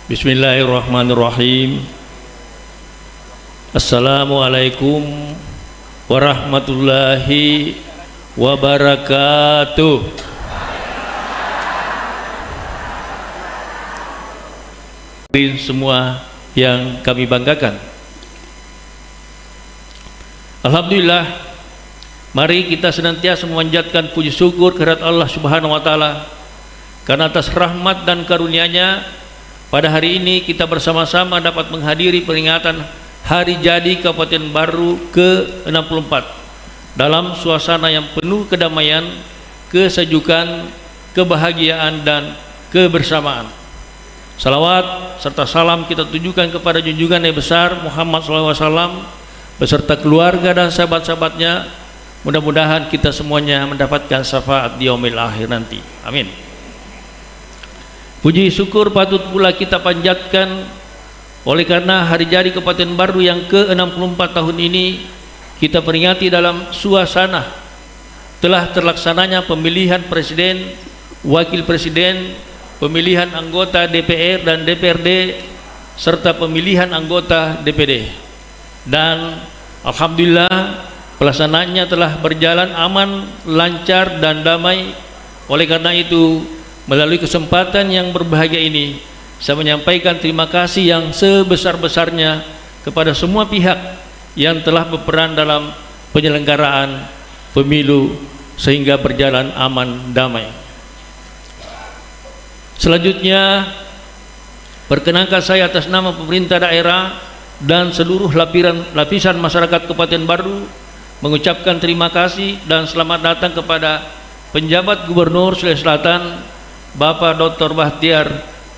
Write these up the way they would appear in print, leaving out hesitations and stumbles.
Bismillahirrahmanirrahim. Assalamualaikum warahmatullahi wabarakatuh. Semua yang kami banggakan, alhamdulillah, mari kita senantiasa memanjatkan puji syukur kehadirat Allah Subhanahu wa taala karena atas rahmat dan karunia-Nya pada hari ini kita bersama-sama dapat menghadiri peringatan Hari Jadi Kabupaten Baru ke-64 dalam suasana yang penuh kedamaian, kesejukan, kebahagiaan dan kebersamaan. Salawat serta salam kita tujukan kepada junjungan yang besar Muhammad SAW beserta keluarga dan sahabat-sahabatnya. Mudah-mudahan kita semuanya mendapatkan syafaat di yaumil akhir nanti. Amin. Puji syukur patut pula kita panjatkan oleh karena hari jadi Kabupaten Baru yang ke-64 tahun ini kita peringati dalam suasana telah terlaksananya pemilihan presiden, wakil presiden, pemilihan anggota DPR dan DPRD serta pemilihan anggota DPD, dan alhamdulillah pelaksanaannya telah berjalan aman, lancar dan damai. Oleh karena itu, melalui kesempatan yang berbahagia ini saya menyampaikan terima kasih yang sebesar-besarnya kepada semua pihak yang telah berperan dalam penyelenggaraan pemilu sehingga berjalan aman damai. Selanjutnya, perkenankan saya atas nama pemerintah daerah dan seluruh lapisan masyarakat Kabupaten Baru mengucapkan terima kasih dan selamat datang kepada penjabat Gubernur Sulawesi Selatan Bapak Dr. Bahtiar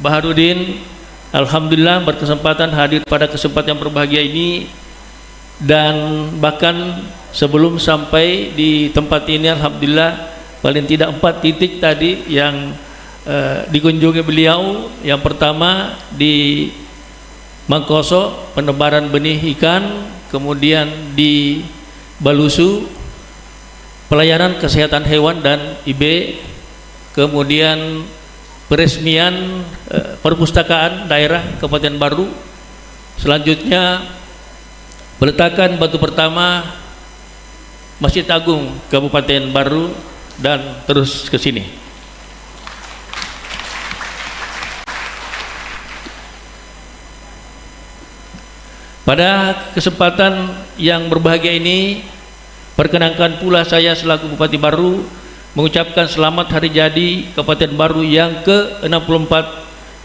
Baharudin. Alhamdulillah berkesempatan hadir pada kesempatan yang berbahagia ini, dan bahkan sebelum sampai di tempat ini alhamdulillah paling tidak 4 titik tadi yang dikunjungi beliau. Yang pertama di Mangkoso penebaran benih ikan, kemudian di Balusu pelayanan kesehatan hewan dan IB, kemudian peresmian perpustakaan daerah Kabupaten Baru, selanjutnya peletakan batu pertama Masjid Agung Kabupaten Baru, dan terus ke sini. Pada kesempatan yang berbahagia ini, perkenankan pula saya selaku Bupati Baru mengucapkan selamat Hari Jadi Kabupaten Baru yang ke-64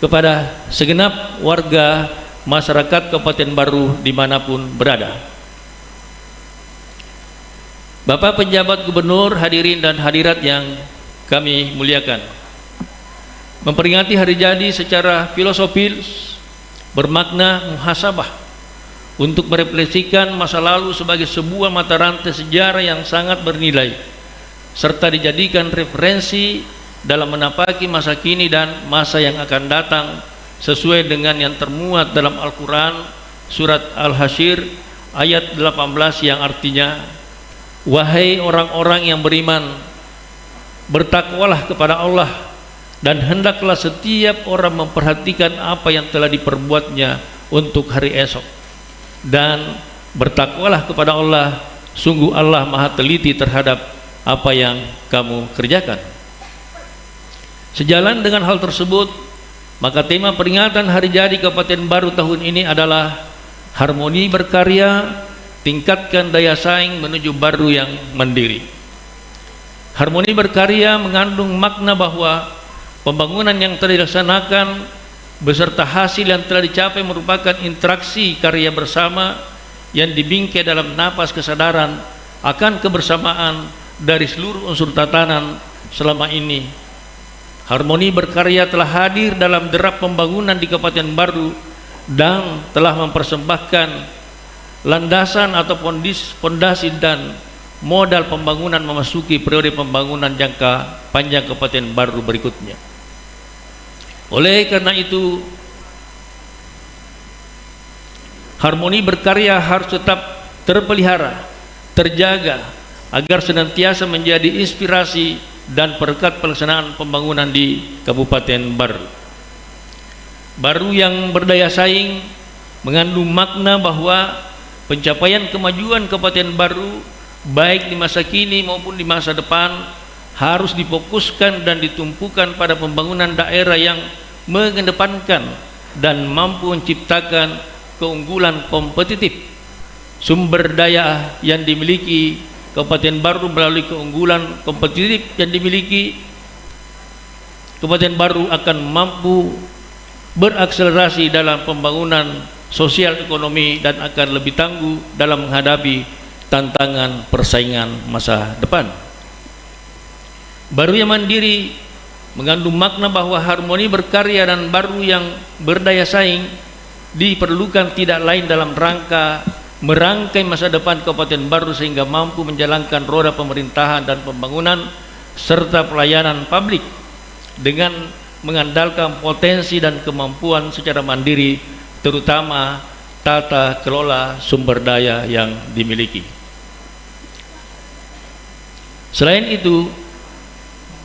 kepada segenap warga masyarakat Kabupaten Baru dimanapun berada. Bapak penjabat Gubernur, hadirin dan hadirat yang kami muliakan, memperingati Hari Jadi secara filosofis bermakna muhasabah untuk merefleksikan masa lalu sebagai sebuah mata rantai sejarah yang sangat bernilai, serta dijadikan referensi dalam menapaki masa kini dan masa yang akan datang sesuai dengan yang termuat dalam Al-Quran surat Al-Hasyr ayat 18 yang artinya, wahai orang-orang yang beriman, bertakwalah kepada Allah dan hendaklah setiap orang memperhatikan apa yang telah diperbuatnya untuk hari esok, dan bertakwalah kepada Allah, sungguh Allah maha teliti terhadap apa yang kamu kerjakan. Sejalan dengan hal tersebut, maka tema peringatan Hari Jadi Kabupaten Baru tahun ini adalah harmoni berkarya, tingkatkan daya saing menuju baru yang mandiri. Harmoni berkarya mengandung makna bahwa pembangunan yang telah dilaksanakan beserta hasil yang telah dicapai merupakan interaksi karya bersama yang dibingkai dalam napas kesadaran akan kebersamaan dari seluruh unsur tatanan selama ini. Harmoni berkarya telah hadir dalam derap pembangunan di Kabupaten Baru dan telah mempersembahkan landasan atau fondasi dan modal pembangunan memasuki periode pembangunan jangka panjang Kabupaten Baru berikutnya. Oleh karena itu, harmoni berkarya harus tetap terpelihara, terjaga agar senantiasa menjadi inspirasi dan berkat pelaksanaan pembangunan di Kabupaten Baru. baru yang berdaya saing mengandung makna bahwa pencapaian kemajuan Kabupaten Baru baik di masa kini maupun di masa depan harus difokuskan dan ditumpukan pada pembangunan daerah yang mengedepankan dan mampu menciptakan keunggulan kompetitif. Sumber daya yang dimiliki Kabupaten Baru melalui keunggulan kompetitif yang dimiliki Kabupaten Baru akan mampu berakselerasi dalam pembangunan sosial ekonomi dan akan lebih tangguh dalam menghadapi tantangan persaingan masa depan. Baru yang mandiri mengandung makna bahwa harmoni berkarya dan baru yang berdaya saing diperlukan tidak lain dalam rangka merangkai masa depan Kabupaten Baru sehingga mampu menjalankan roda pemerintahan dan pembangunan serta pelayanan publik dengan mengandalkan potensi dan kemampuan secara mandiri, terutama tata kelola sumber daya yang dimiliki. Selain itu,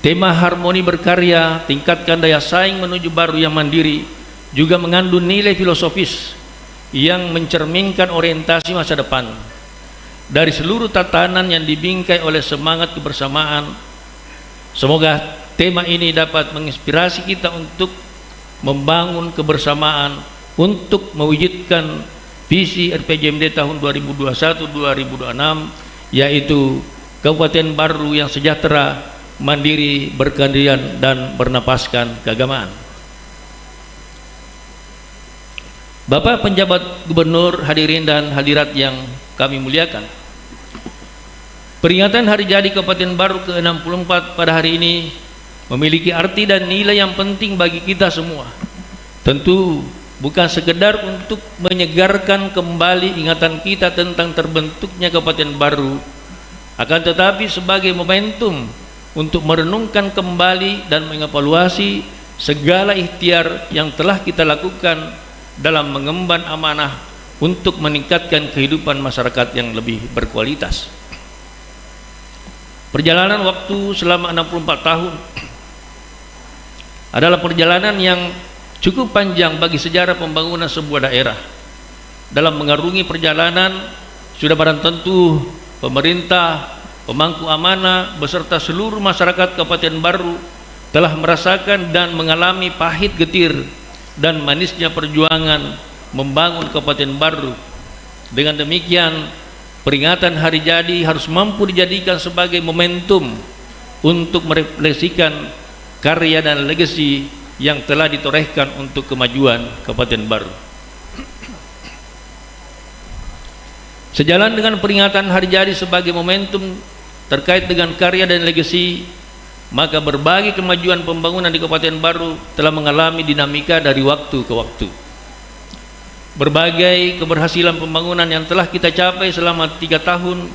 tema harmoni berkarya, tingkatkan daya saing menuju baru yang mandiri juga mengandung nilai filosofis yang mencerminkan orientasi masa depan. Dari seluruh tatanan yang dibingkai oleh semangat kebersamaan, semoga tema ini dapat menginspirasi kita untuk membangun kebersamaan untuk mewujudkan visi RPJMD tahun 2021-2026, yaitu Kabupaten Baru yang sejahtera, mandiri, berkeadilan dan bernapaskan keagamaan. Bapak penjabat gubernur, hadirin dan hadirat yang kami muliakan, peringatan hari jadi Kabupaten Baru ke-64 pada hari ini memiliki arti dan nilai yang penting bagi kita semua. Tentu bukan sekedar untuk menyegarkan kembali ingatan kita tentang terbentuknya Kabupaten Baru, akan tetapi sebagai momentum untuk merenungkan kembali dan mengevaluasi segala ikhtiar yang telah kita lakukan dalam mengemban amanah untuk meningkatkan kehidupan masyarakat yang lebih berkualitas. Perjalanan waktu selama 64 tahun adalah perjalanan yang cukup panjang bagi sejarah pembangunan sebuah daerah. Dalam mengarungi perjalanan, sudah barang tentu pemerintah, pemangku amanah beserta seluruh masyarakat Kabupaten Baru telah merasakan dan mengalami pahit getir dan manisnya perjuangan membangun Kabupaten Baru. Dengan demikian, peringatan hari jadi harus mampu dijadikan sebagai momentum untuk merefleksikan karya dan legasi yang telah ditorehkan untuk kemajuan Kabupaten Baru. Sejalan dengan peringatan hari jadi sebagai momentum terkait dengan karya dan legasi, maka berbagai kemajuan pembangunan di Kabupaten Baru telah mengalami dinamika dari waktu ke waktu. Berbagai keberhasilan pembangunan yang telah kita capai selama 3 tahun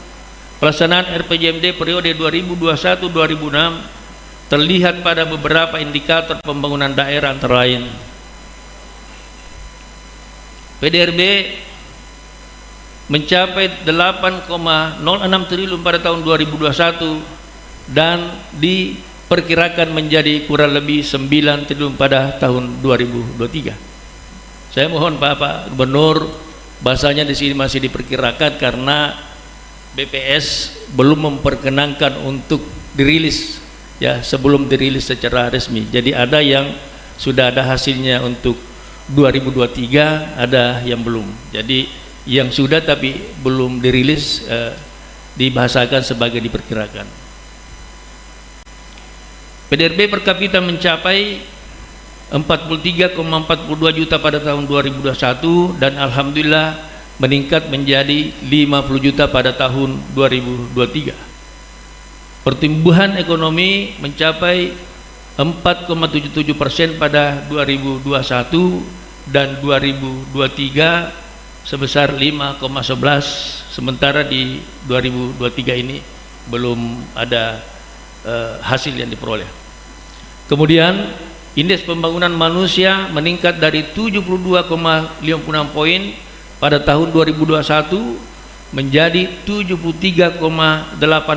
pelaksanaan RPJMD periode 2021-2026 terlihat pada beberapa indikator pembangunan daerah, antara lain PDRB mencapai 8,06 triliun pada tahun 2021 dan diperkirakan menjadi kurang lebih 9 triliun pada tahun 2023. Saya mohon Bapak Gubernur, bahasanya di sini masih diperkirakan karena BPS belum memperkenankan untuk dirilis, ya, sebelum dirilis secara resmi. Jadi ada yang sudah ada hasilnya untuk 2023, ada yang belum. Jadi yang sudah tapi belum dirilis dibahasakan sebagai diperkirakan. PDRB per kapita mencapai 43,42 juta pada tahun 2021 dan alhamdulillah meningkat menjadi 50 juta pada tahun 2023. Pertumbuhan ekonomi mencapai 4,77% pada 2021 dan 2023 sebesar 5,11, sementara di 2023 ini belum ada hasil yang diperoleh. Kemudian indeks pembangunan manusia meningkat dari 72,56 poin pada tahun 2021 menjadi 73,8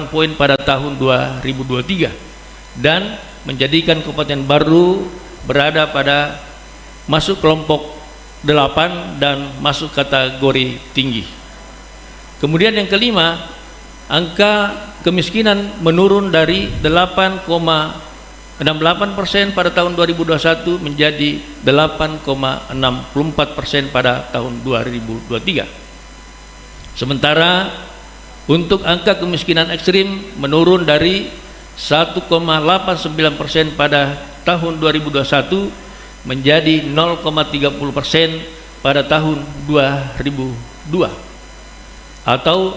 poin pada tahun 2023 dan menjadikan Kabupaten Baru berada pada masuk kelompok 8 dan masuk kategori tinggi. Kemudian yang kelima, angka kemiskinan menurun dari 8,68% pada tahun 2021 menjadi 8,64% pada tahun 2023. Sementara untuk angka kemiskinan ekstrim menurun dari 1,89% pada tahun 2021 menjadi 0,30% pada tahun 2002, atau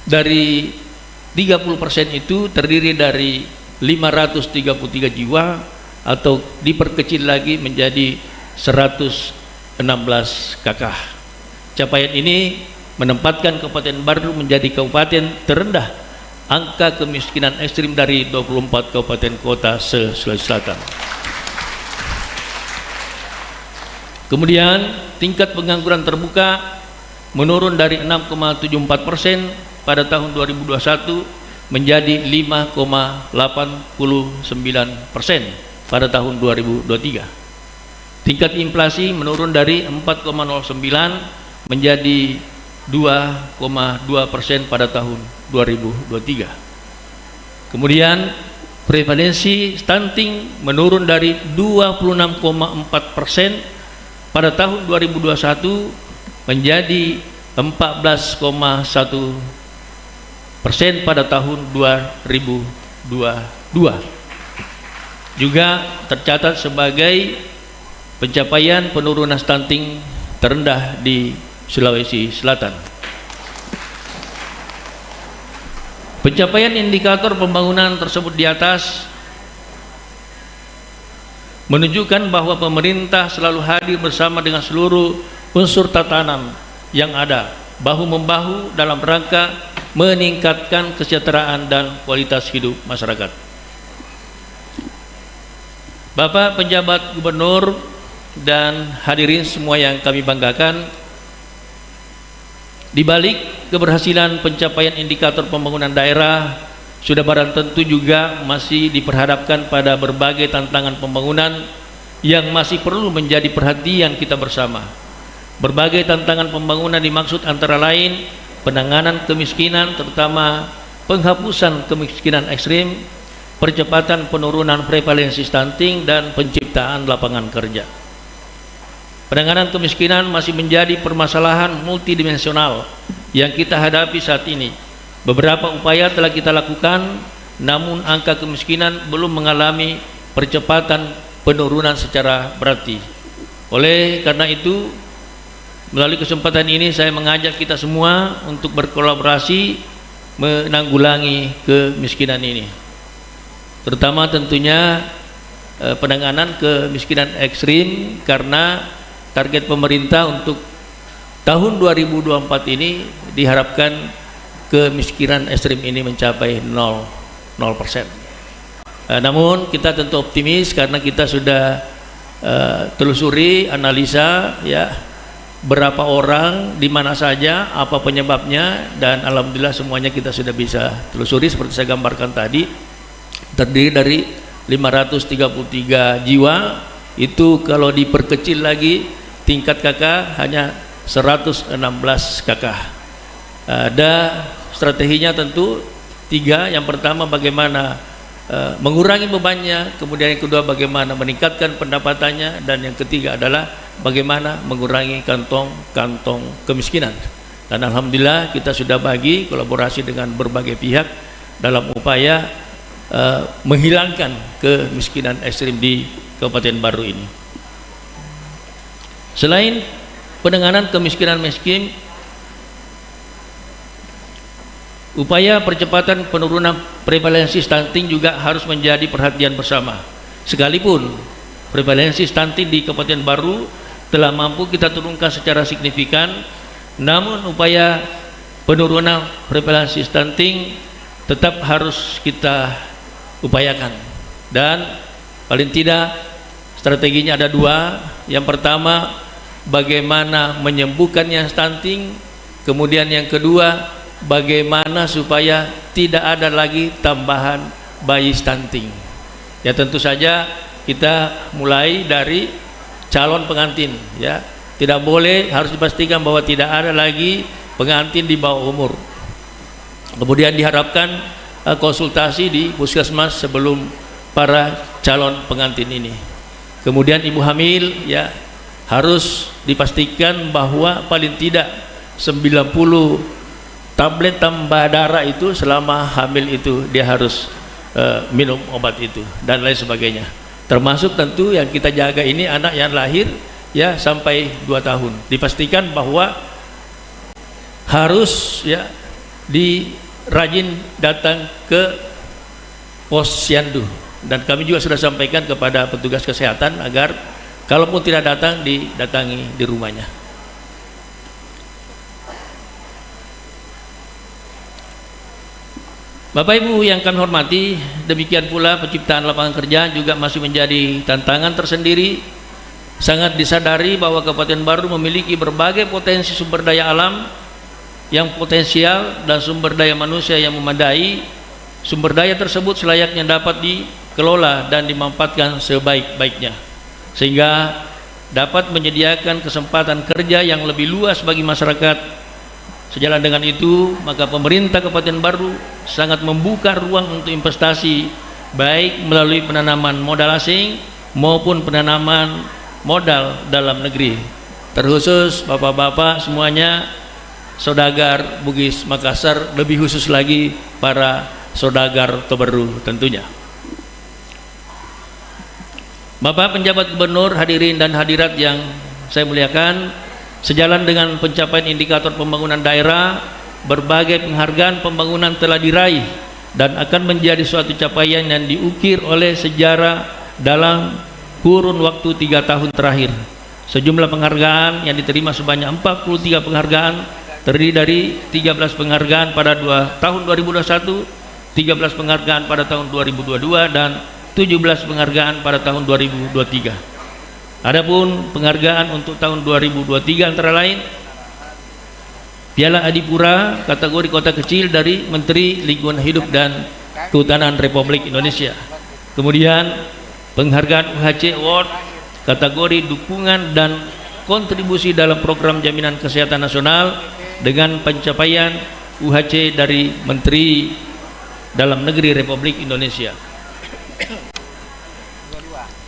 dari 30% itu terdiri dari 533 jiwa, atau diperkecil lagi menjadi 116 kakak. Capaian ini menempatkan Kabupaten Baru menjadi kabupaten terendah angka kemiskinan ekstrim dari 24 kabupaten kota se-Sulawesi Selatan. Kemudian tingkat pengangguran terbuka menurun dari 6,74% pada tahun 2021 menjadi 5,89% pada tahun 2023. Tingkat inflasi menurun dari 4,09 menjadi 2,2% pada tahun 2023. Kemudian prevalensi stunting menurun dari 26,4% pada tahun 2021 menjadi 14,1% pada tahun 2022. Juga tercatat sebagai pencapaian penurunan stunting terendah di Sulawesi Selatan. Pencapaian indikator pembangunan tersebut di atas menunjukkan bahwa pemerintah selalu hadir bersama dengan seluruh unsur tatanan yang ada, bahu-membahu dalam rangka meningkatkan kesejahteraan dan kualitas hidup masyarakat. Bapak penjabat gubernur dan hadirin semua yang kami banggakan, di balik keberhasilan pencapaian indikator pembangunan daerah, sudah barang tentu juga masih diperhadapkan pada berbagai tantangan pembangunan yang masih perlu menjadi perhatian kita bersama. Berbagai tantangan pembangunan dimaksud antara lain penanganan kemiskinan, terutama penghapusan kemiskinan ekstrim, percepatan penurunan prevalensi stunting, dan penciptaan lapangan kerja. Penanganan kemiskinan masih menjadi permasalahan multidimensional yang kita hadapi saat ini. Beberapa upaya telah kita lakukan, namun angka kemiskinan belum mengalami percepatan penurunan secara berarti. Oleh karena itu, melalui kesempatan ini saya mengajak kita semua untuk berkolaborasi menanggulangi kemiskinan ini. Terutama tentunya penanganan kemiskinan ekstrim, karena target pemerintah untuk tahun 2024 ini diharapkan kemiskinan ekstrim ini mencapai 0%. Namun kita tentu optimis karena kita sudah telusuri, analisa ya, berapa orang, di mana saja, apa penyebabnya, dan alhamdulillah semuanya kita sudah bisa telusuri seperti saya gambarkan tadi. Terdiri dari 533 jiwa, itu kalau diperkecil lagi tingkat KK hanya 116 KK. Ada strateginya tentu 3. Yang pertama bagaimana mengurangi bebannya, kemudian yang kedua bagaimana meningkatkan pendapatannya, dan yang ketiga adalah bagaimana mengurangi kantong kemiskinan. Dan alhamdulillah kita sudah bagi kolaborasi dengan berbagai pihak dalam upaya menghilangkan kemiskinan ekstrim di Kabupaten Baru ini. Selain penanganan kemiskinan miskin, upaya percepatan penurunan prevalensi stunting juga harus menjadi perhatian bersama. Sekalipun prevalensi stunting di Kabupaten Baru telah mampu kita turunkan secara signifikan, namun upaya penurunan prevalensi stunting tetap harus kita upayakan. Dan paling tidak strateginya ada 2. Yang pertama, bagaimana menyembuhkannya stunting, kemudian yang kedua, bagaimana supaya tidak ada lagi tambahan bayi stunting. Ya tentu saja kita mulai dari calon pengantin, ya. Tidak boleh, harus dipastikan bahwa tidak ada lagi pengantin di bawah umur. Kemudian diharapkan konsultasi di puskesmas sebelum para calon pengantin ini. Kemudian ibu hamil, ya, harus dipastikan bahwa paling tidak 90 tablet tambah darah itu selama hamil itu dia harus minum obat itu dan lain sebagainya. Termasuk tentu yang kita jaga ini anak yang lahir, ya, sampai 2 tahun. Dipastikan bahwa harus, ya, rajin datang ke posyandu, dan kami juga sudah sampaikan kepada petugas kesehatan agar kalaupun tidak datang didatangi di rumahnya. Bapak Ibu yang kami hormati, demikian pula penciptaan lapangan kerja juga masih menjadi tantangan tersendiri. Sangat disadari bahwa Kabupaten Baru memiliki berbagai potensi sumber daya alam yang potensial dan sumber daya manusia yang memadai. Sumber daya tersebut selayaknya dapat dikelola dan dimanfaatkan sebaik-baiknya, sehingga dapat menyediakan kesempatan kerja yang lebih luas bagi masyarakat. Sejalan dengan itu, maka pemerintah Kabupaten Baru sangat membuka ruang untuk investasi, baik melalui penanaman modal asing maupun penanaman modal dalam negeri. Terkhusus bapak-bapak semuanya, saudagar Bugis Makassar, lebih khusus lagi para saudagar Tobaru tentunya. Bapak penjabat gubernur, hadirin dan hadirat yang saya muliakan, sejalan dengan pencapaian indikator pembangunan daerah, berbagai penghargaan pembangunan telah diraih dan akan menjadi suatu capaian yang diukir oleh sejarah dalam kurun waktu 3 tahun terakhir. Sejumlah penghargaan yang diterima sebanyak 43 penghargaan, terdiri dari 13 penghargaan pada tahun 2021, 13 penghargaan pada tahun 2022, dan 17 penghargaan pada tahun 2023. Adapun penghargaan untuk tahun 2023 antara lain Piala Adipura kategori kota kecil dari Menteri Lingkungan Hidup dan Kehutanan Republik Indonesia. Kemudian penghargaan UHC Award kategori dukungan dan kontribusi dalam program jaminan kesehatan nasional dengan pencapaian UHC dari Menteri Dalam Negeri Republik Indonesia.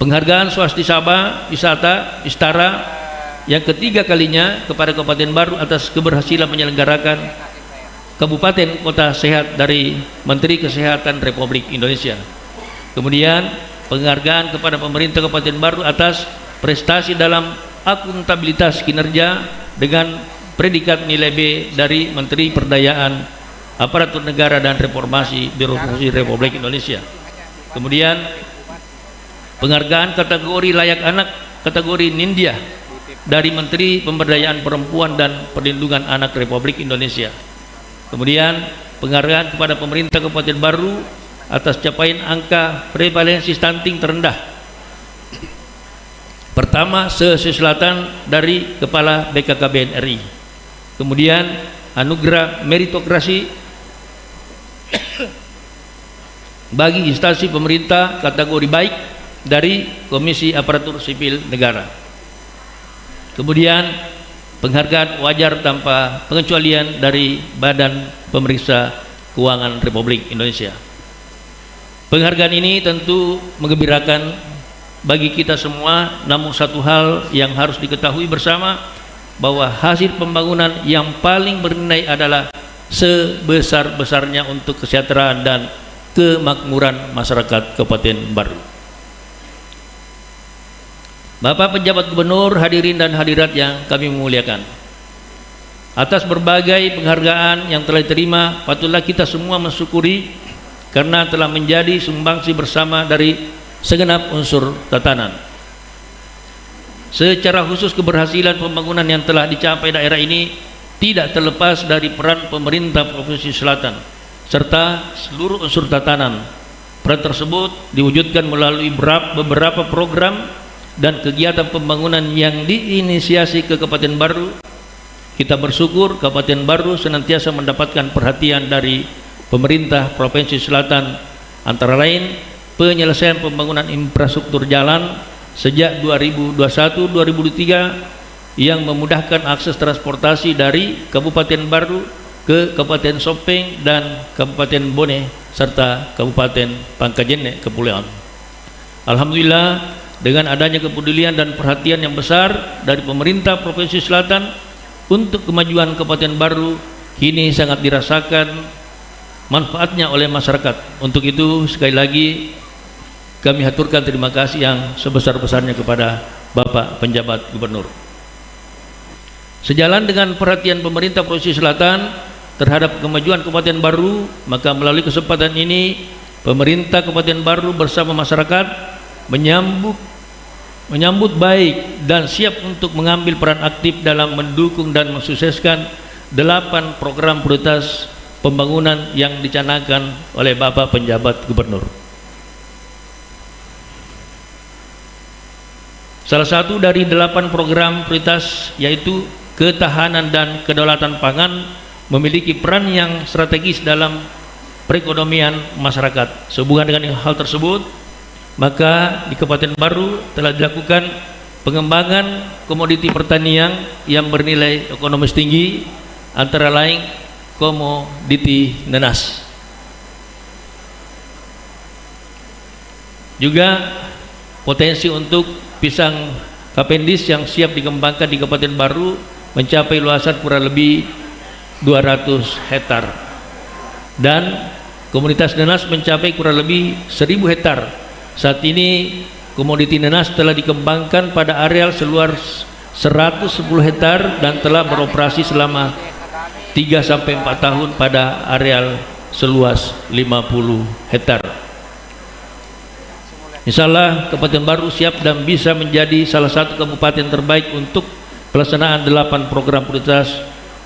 Penghargaan Swastisaba Wisata Istara yang ketiga kalinya kepada Kabupaten Baru atas keberhasilan menyelenggarakan Kabupaten Kota Sehat dari Menteri Kesehatan Republik Indonesia. Kemudian penghargaan kepada pemerintah Kabupaten Baru atas prestasi dalam akuntabilitas kinerja dengan predikat nilai B dari Menteri Perdayaan Aparatur Negara dan Reformasi Birokrasi Republik Indonesia. Kemudian penghargaan kategori layak anak kategori Nindya dari Menteri Pemberdayaan Perempuan dan Perlindungan Anak Republik Indonesia. Kemudian penghargaan kepada pemerintah Kabupaten Baru atas capaian angka prevalensi stunting terendah pertama se-Sulawesi Selatan dari Kepala BKKBN RI. Kemudian anugerah meritokrasi bagi instansi pemerintah kategori baik dari Komisi Aparatur Sipil Negara. Kemudian penghargaan wajar tanpa pengecualian dari Badan Pemeriksa Keuangan Republik Indonesia. Penghargaan ini tentu menggembirakan bagi kita semua, namun satu hal yang harus diketahui bersama bahwa hasil pembangunan yang paling bernilai adalah sebesar-besarnya untuk kesejahteraan dan kemakmuran masyarakat Kabupaten Baru. Bapak penjabat gubernur, hadirin dan hadirat yang kami muliakan, atas berbagai penghargaan yang telah diterima, patutlah kita semua mensyukuri karena telah menjadi sumbangsi bersama dari segenap unsur tatanan. Secara khusus keberhasilan pembangunan yang telah dicapai daerah ini tidak terlepas dari peran pemerintah Provinsi Selatan serta seluruh unsur tatanan. Peran tersebut diwujudkan melalui beberapa program dan kegiatan pembangunan yang diinisiasi ke Kabupaten Baru. Kita bersyukur Kabupaten Baru senantiasa mendapatkan perhatian dari pemerintah Provinsi Selatan, antara lain penyelesaian pembangunan infrastruktur jalan, sejak 2021-2023 yang memudahkan akses transportasi dari Kabupaten Baru ke Kabupaten Sopeng dan Kabupaten Bone serta Kabupaten Pangkajene Kepulauan. Alhamdulillah, dengan adanya kepedulian dan perhatian yang besar dari pemerintah Provinsi Selatan untuk kemajuan Kabupaten Baru, kini sangat dirasakan manfaatnya oleh masyarakat. Untuk itu sekali lagi kami haturkan terima kasih yang sebesar-besarnya kepada Bapak Penjabat Gubernur. Sejalan dengan perhatian pemerintah Provinsi Selatan terhadap kemajuan Kabupaten Baru, maka melalui kesempatan ini pemerintah Kabupaten Baru bersama masyarakat menyambut baik dan siap untuk mengambil peran aktif dalam mendukung dan mensukseskan 8 program prioritas pembangunan yang dicanangkan oleh Bapak Penjabat Gubernur. Salah satu dari 8 program prioritas yaitu ketahanan dan kedaulatan pangan memiliki peran yang strategis dalam perekonomian masyarakat. Sehubungan dengan hal tersebut, maka di Kabupaten Baru telah dilakukan pengembangan komoditi pertanian yang bernilai ekonomis tinggi, antara lain komoditi nenas. Juga potensi untuk pisang Cavendish yang siap dikembangkan di Kabupaten Baru mencapai luasan kurang lebih 200 hektar dan komunitas nenas mencapai kurang lebih 1000 hektar. Saat ini komoditi nenas telah dikembangkan pada areal seluas 110 hektar dan telah beroperasi selama 3-4 tahun pada areal seluas 50 hektar. Insyaallah Kabupaten Baru siap dan bisa menjadi salah satu kabupaten terbaik untuk pelaksanaan 8 program prioritas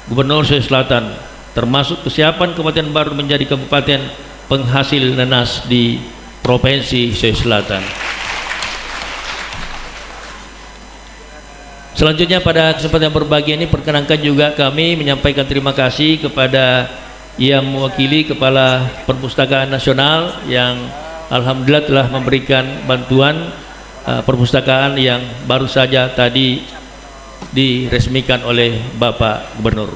Gubernur Sulawesi Selatan, termasuk kesiapan Kabupaten Baru menjadi kabupaten penghasil nenas di Provinsi Sulawesi Selatan. Selanjutnya pada kesempatan yang berbahagia ini perkenankan juga kami menyampaikan terima kasih kepada yang mewakili Kepala Perpustakaan Nasional yang alhamdulillah telah memberikan bantuan perpustakaan yang baru saja tadi diresmikan oleh Bapak Gubernur.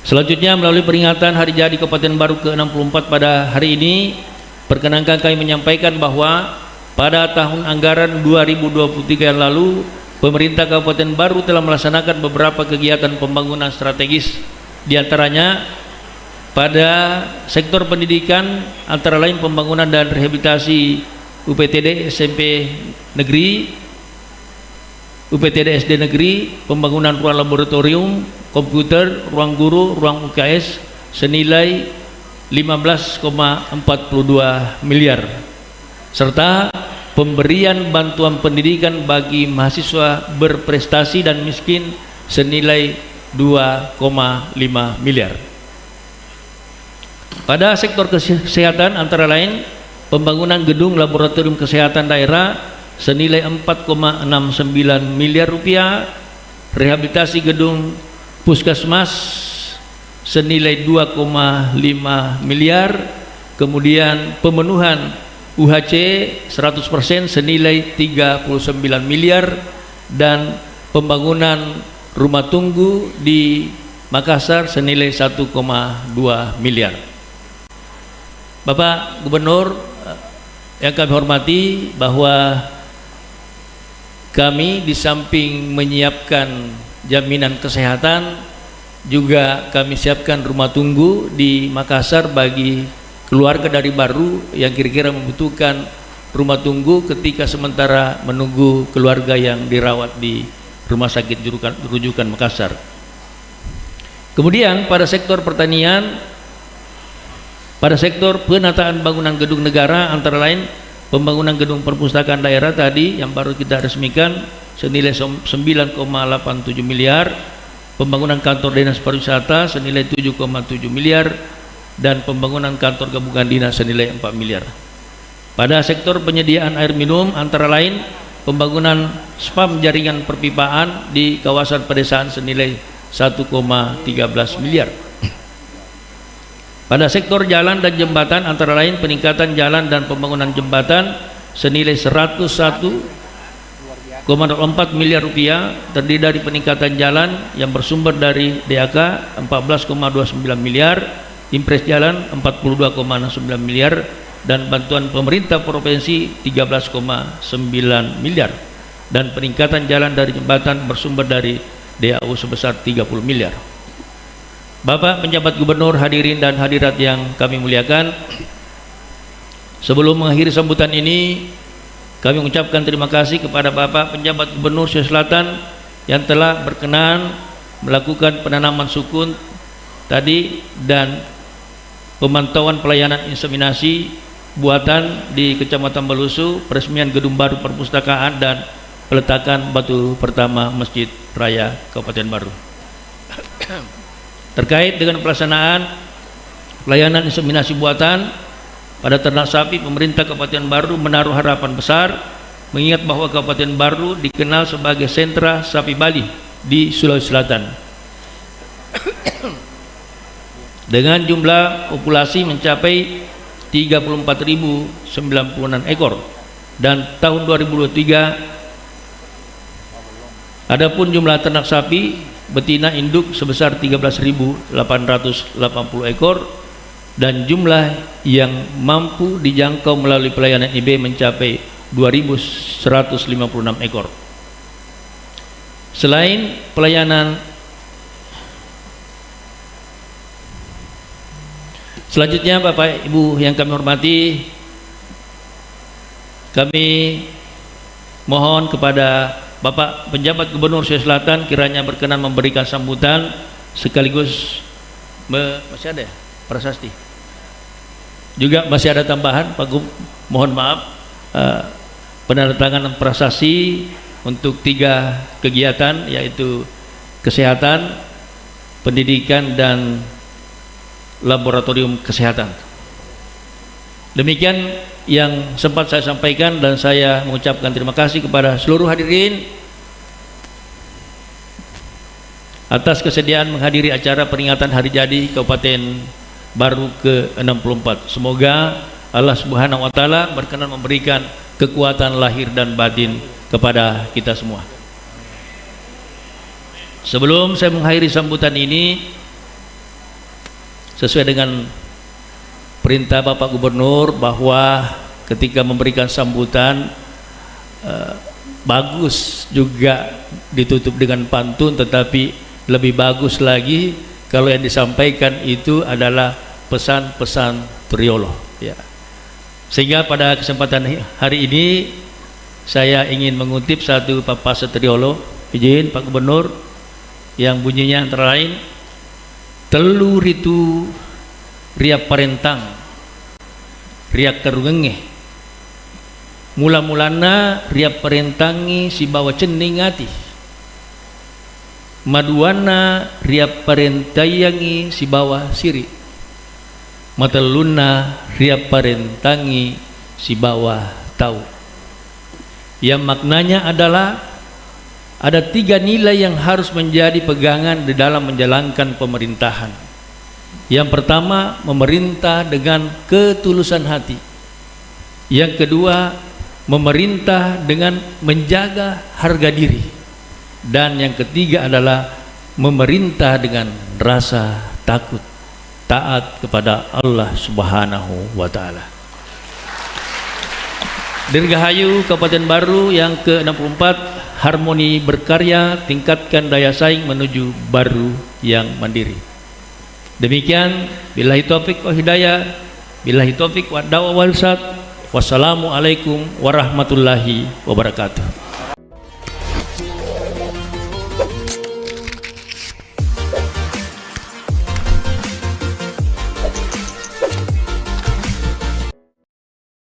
Selanjutnya melalui peringatan Hari Jadi Kabupaten Baru ke-64 pada hari ini, perkenankan kami menyampaikan bahwa pada tahun anggaran 2023 yang lalu, pemerintah Kabupaten Baru telah melaksanakan beberapa kegiatan pembangunan strategis, diantaranya pada sektor pendidikan, antara lain pembangunan dan rehabilitasi UPTD SMP Negeri, UPTD SD Negeri, pembangunan ruang laboratorium, komputer, ruang guru, ruang UKS senilai 15,42 miliar, serta pemberian bantuan pendidikan bagi mahasiswa berprestasi dan miskin senilai 2,5 miliar. Pada sektor kesehatan antara lain pembangunan gedung laboratorium kesehatan daerah senilai 4,69 miliar rupiah, rehabilitasi gedung puskesmas senilai 2,5 miliar, kemudian pemenuhan UHC 100% senilai 39 miliar, dan pembangunan rumah tunggu di Makassar senilai 1,2 miliar. Bapak Gubernur yang kami hormati, bahwa kami di samping menyiapkan jaminan kesehatan, juga kami siapkan rumah tunggu di Makassar bagi keluarga dari Baru yang kira-kira membutuhkan rumah tunggu ketika sementara menunggu keluarga yang dirawat di Rumah Sakit Rujukan Makassar. Kemudian pada sektor pertanian, pada sektor penataan bangunan gedung negara, antara lain pembangunan gedung perpustakaan daerah tadi yang baru kita resmikan senilai 9,87 miliar, pembangunan kantor dinas pariwisata senilai 7,7 miliar, dan pembangunan kantor gabungan dinas senilai 4 miliar. Pada sektor penyediaan air minum, antara lain pembangunan spam jaringan perpipaan di kawasan pedesaan senilai 1,13 miliar. Pada sektor jalan dan jembatan antara lain peningkatan jalan dan pembangunan jembatan senilai 101,4 miliar rupiah terdiri dari peningkatan jalan yang bersumber dari DAK 14,29 miliar, impres jalan 42,69 miliar, dan bantuan pemerintah provinsi 13,9 miliar, dan peningkatan jalan dari jembatan bersumber dari DAU sebesar 30 miliar. Bapak penjabat gubernur, hadirin dan hadirat yang kami muliakan, sebelum mengakhiri sambutan ini kami mengucapkan terima kasih kepada Bapak penjabat gubernur Sulawesi Selatan yang telah berkenan melakukan penanaman sukun tadi dan pemantauan pelayanan inseminasi buatan di Kecamatan Balusu, peresmian gedung baru perpustakaan, dan peletakan batu pertama Masjid Raya Kabupaten Baru. Terkait dengan pelaksanaan pelayanan inseminasi buatan pada ternak sapi, pemerintah Kabupaten Baru menaruh harapan besar mengingat bahwa Kabupaten Baru dikenal sebagai sentra sapi Bali di Sulawesi Selatan dengan jumlah populasi mencapai 34.096 ekor, dan tahun 2023 adapun jumlah ternak sapi betina induk sebesar 13.880 ekor, dan jumlah yang mampu dijangkau melalui pelayanan IB mencapai 2.156 ekor. Selain pelayanan, selanjutnya Bapak Ibu yang kami hormati, kami mohon kepada Bapak penjabat gubernur Sulawesi Selatan kiranya berkenan memberikan sambutan sekaligus masih ada ya prasasti, juga masih ada tambahan Pak Gub, mohon maaf, penandatanganan prasasti untuk 3 kegiatan, yaitu kesehatan, pendidikan, dan laboratorium kesehatan. Demikian yang sempat saya sampaikan, dan saya mengucapkan terima kasih kepada seluruh hadirin atas kesediaan menghadiri acara peringatan hari jadi Kabupaten Baru ke-64. Semoga Allah Subhanahu wa taala berkenan memberikan kekuatan lahir dan batin kepada kita semua. Sebelum saya mengakhiri sambutan ini, sesuai dengan perintah Bapak Gubernur bahwa ketika memberikan sambutan bagus juga ditutup dengan pantun, tetapi lebih bagus lagi kalau yang disampaikan itu adalah pesan-pesan Triolo, ya. Sehingga pada kesempatan hari ini saya ingin mengutip satu papasa Triolo, izin Pak Gubernur, yang bunyinya antara lain, telur itu riap parentang riak karungenge, mula-mulana riap parentangi si bawa cening ati, maduana riap parentayangi si bawa siri, mataluna riap parentangi si bawa tahu. Yang maknanya adalah ada 3 nilai yang harus menjadi pegangan di dalam menjalankan pemerintahan. Yang pertama, memerintah dengan ketulusan hati. Yang kedua, memerintah dengan menjaga harga diri. Dan yang ketiga adalah memerintah dengan rasa takut, taat kepada Allah Subhanahu wa taala. Dirgahayu Kabupaten Baru yang ke-64, harmoni berkarya, tingkatkan daya saing menuju Baru yang mandiri. Demikian, billahi taufik wa hidayah, billahi taufik wa da'wa wal sad. Wassalamualaikum warahmatullahi wabarakatuh.